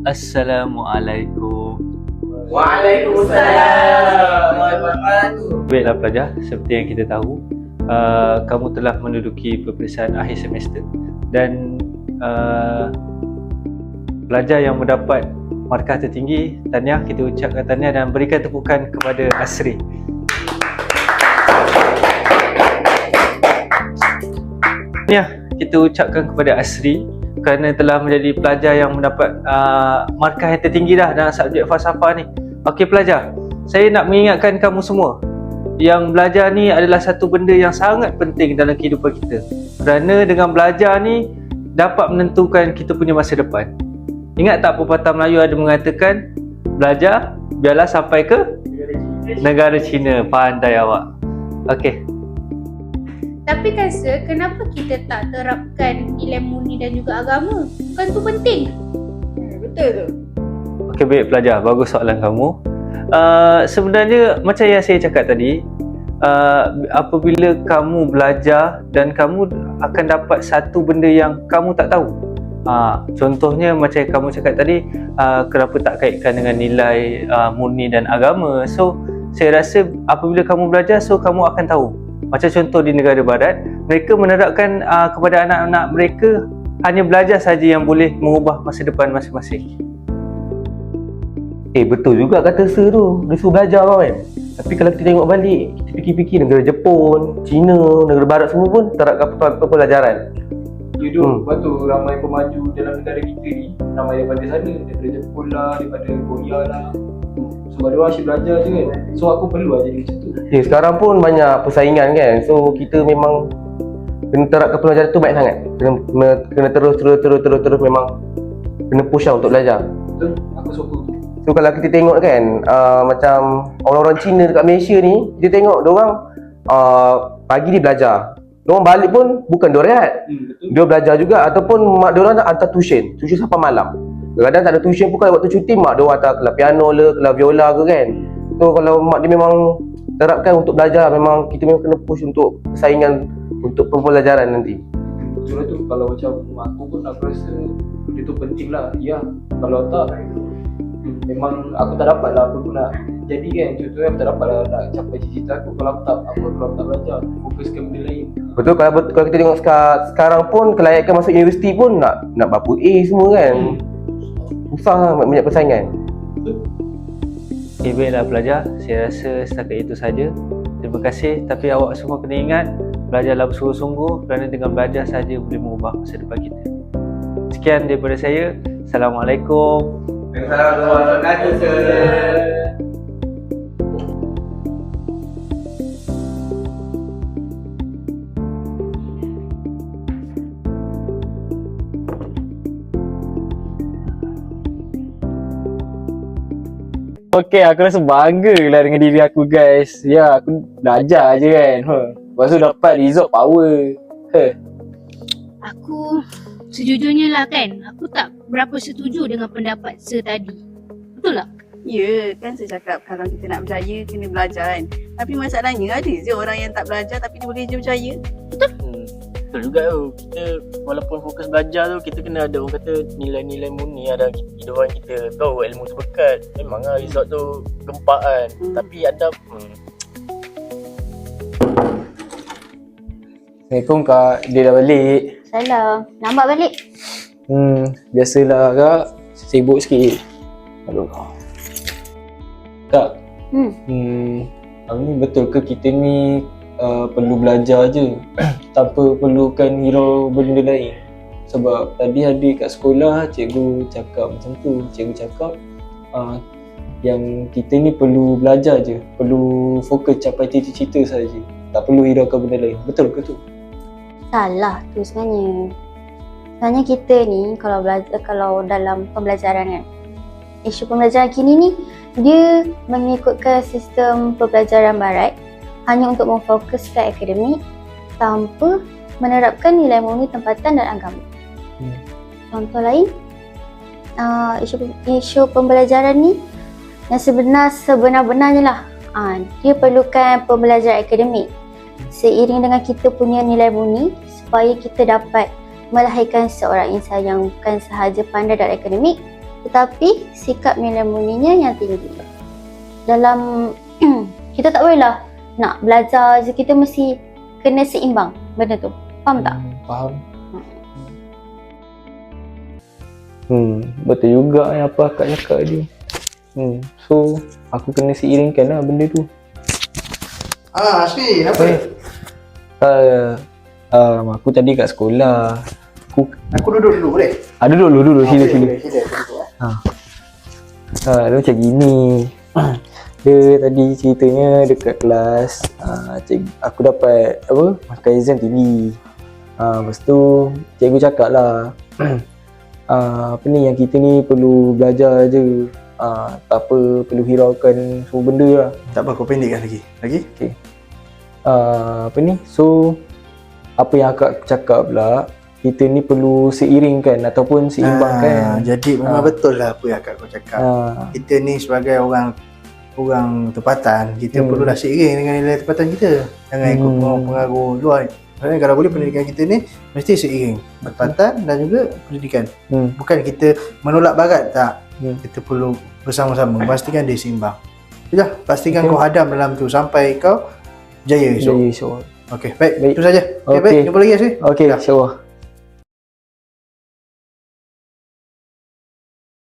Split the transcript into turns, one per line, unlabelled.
Assalamualaikum.
Waalaikumsalam.
Baiklah pelajar, seperti yang kita tahu, kamu telah menduduki peperiksaan akhir semester dan pelajar yang mendapat markah tertinggi, tahniah, kita ucapkan tahniah dan berikan tepukan kepada Asri. Tahniah kita ucapkan kepada Asri kerana telah menjadi pelajar yang mendapat markah yang tertinggi dah dalam subjek falsafah ni. Okey pelajar, saya nak mengingatkan kamu semua yang belajar ni adalah satu benda yang sangat penting dalam kehidupan kita. Kerana dengan belajar ni dapat menentukan kita punya masa depan. Ingat tak pepatah Melayu ada mengatakan, belajar biarlah sampai ke negara China. Pandai awak. Okey.
Tapi kan sir, kenapa kita tak terapkan nilai murni dan juga agama? Bukan tu penting?
Betul tu.
Okey baik pelajar, bagus soalan kamu. Sebenarnya macam yang saya cakap tadi, apabila kamu belajar dan kamu akan dapat satu benda yang kamu tak tahu. Contohnya macam kamu cakap tadi, kenapa tak kaitkan dengan nilai murni dan agama. So saya rasa apabila kamu belajar, so kamu akan tahu. Macam contoh di negara barat, mereka menerapkan kepada anak-anak mereka hanya belajar saja yang boleh mengubah masa depan masing-masing.
Betul juga kata Sir tu. Dia suruh belajar kan. Tapi kalau kita tengok balik, kita fikir-fikir negara Jepun, China, negara barat semua pun terapkan pembelajaran.
Ya tu, lepas tu ramai pemaju dalam negara kita ni, ramai daripada sana, daripada Jepun lah, daripada Korea lah. Sebab dia orang asyik belajar je kan. So aku perlu lah jadi macam tu.
Sekarang pun banyak persaingan kan. So kita memang kena terapkan pembelajaran tu baik sangat. Kena terus memang kena push lah untuk belajar.
Betul? Aku sokong.
So kalau kita tengok kan, macam orang-orang Cina dekat Malaysia ni, kita tengok diorang pagi dia belajar. Diorang balik pun bukan dia rehat. Dia belajar juga ataupun mak diorang nak hantar tuition sampai malam. Kadang-kadang tak ada tuition pun kalau waktu cuti mak diorang hantar kelas piano ke, kelas viola ke kan. So kalau mak dia memang terapkan untuk belajar, memang kita memang kena push untuk persaingan untuk pembelajaran nanti.
Betul lah tu, kalau macam aku pun aku rasa benda tu penting lah. Ya, kalau tak memang aku tak dapat lah apa pun nak jadi kan. Contohnya aku tak dapat lah nak capai cita-cita aku kalau aku tak belajar, fokuskan benda lain.
Betul, kalau kita tengok sekarang pun kelayakan masuk universiti pun nak berapa A semua kan. Susah lah, banyak persaingan.
Okay, baiklah pelajar, saya rasa setakat itu saja. Terima kasih, tapi awak semua kena ingat, belajarlah bersungguh-sungguh kerana dengan belajar saja boleh mengubah masa depan kita. Sekian daripada saya. Assalamualaikum.
Assalamualaikum warahmatullahi wabarakatuh.
Okay, aku rasa bangga lah dengan diri aku guys. Ya, aku belajar je kan. Lepas tu dapat result power.
Aku sejujurnya lah kan, aku tak berapa setuju dengan pendapat sir tadi. Betul tak?
Ya, kan saya cakap kalau kita nak berjaya, kena belajar kan. Tapi masalahnya ada je orang yang tak belajar tapi dia boleh je berjaya.
Betul juga tu. Kita walaupun fokus belajar tu, kita kena ada orang kata nilai-nilai murni ada hidupan kita. Tahu ilmu tu berkat. Memang lah result tu gempak kan. Tapi adab
Assalamualaikum kak, dia dah balik.
Salam, lambat balik.
Biasalah kak, sibuk sikit. Aduh. Kak, ni betul ke kita ni perlu belajar je tanpa perlukan hero benda lain? Sebab tadi adik kat sekolah cikgu cakap macam tu. Cikgu cakap yang kita ni perlu belajar je, perlu fokus capai cita-cita saja, tak perlu hiraukan benda lain. Betul ke tu?
Salah tu sebenarnya. Sebenarnya kita ni kalau belajar, kalau dalam pembelajaran kan, isu pembelajaran kini ni dia mengikutkan sistem pembelajaran barat hanya untuk memfokuskan akademik tanpa menerapkan nilai murni tempatan dan agama. Contoh lain, isu pembelajaran ni yang sebenar-benarnya lah, dia perlukan pembelajaran akademik seiring dengan kita punya nilai murni supaya kita dapat melahirkan seorang insan yang bukan sahaja pandai dalam akademik, tetapi sikap nilai murninya yang tinggi. Dalam kita tak bolehlah nak belajar je, kita mesti kena seimbang benda tu. Faham tak?
Faham. Betul juga yang apa akak cakap dia. So aku kena seiringkan lah benda tu.
Asri, apa?
Aku tadi kat sekolah.
Aku duduk dulu boleh?
Duduk sila.
Boleh, sila.
Dia macam gini. Dia tadi ceritanya dekat kelas, aku dapat markah exam tinggi. Lepas tu cikgu cakap lah, apa ni, yang kita ni perlu belajar je. Tak apa, perlu hiraukan semua benda lah.
Tak apa, kau pendekkan lagi.
Okay. Apa ni, so apa yang akak cakap pula, kita ni perlu seiringkan ataupun seimbangkan.
Jadi memang betul lah apa yang kau cakap. Kita ni sebagai orang tempatan, kita perlulah seiring dengan nilai tempatan kita. Jangan ikut pengaruh luar. Maksudnya kalau boleh pendidikan kita ni mesti seiring tempatan dan juga pendidikan. Bukan kita menolak barat, tak. Kita perlu bersama-sama pastikan dia seimbang. Sudah, pastikan kau hadam dalam tu sampai kau jaya esok.
Esok.
Okey, baik. Itu saja. Okey, baik. Jumpa lagi, Asri.
Okey, insya-Allah.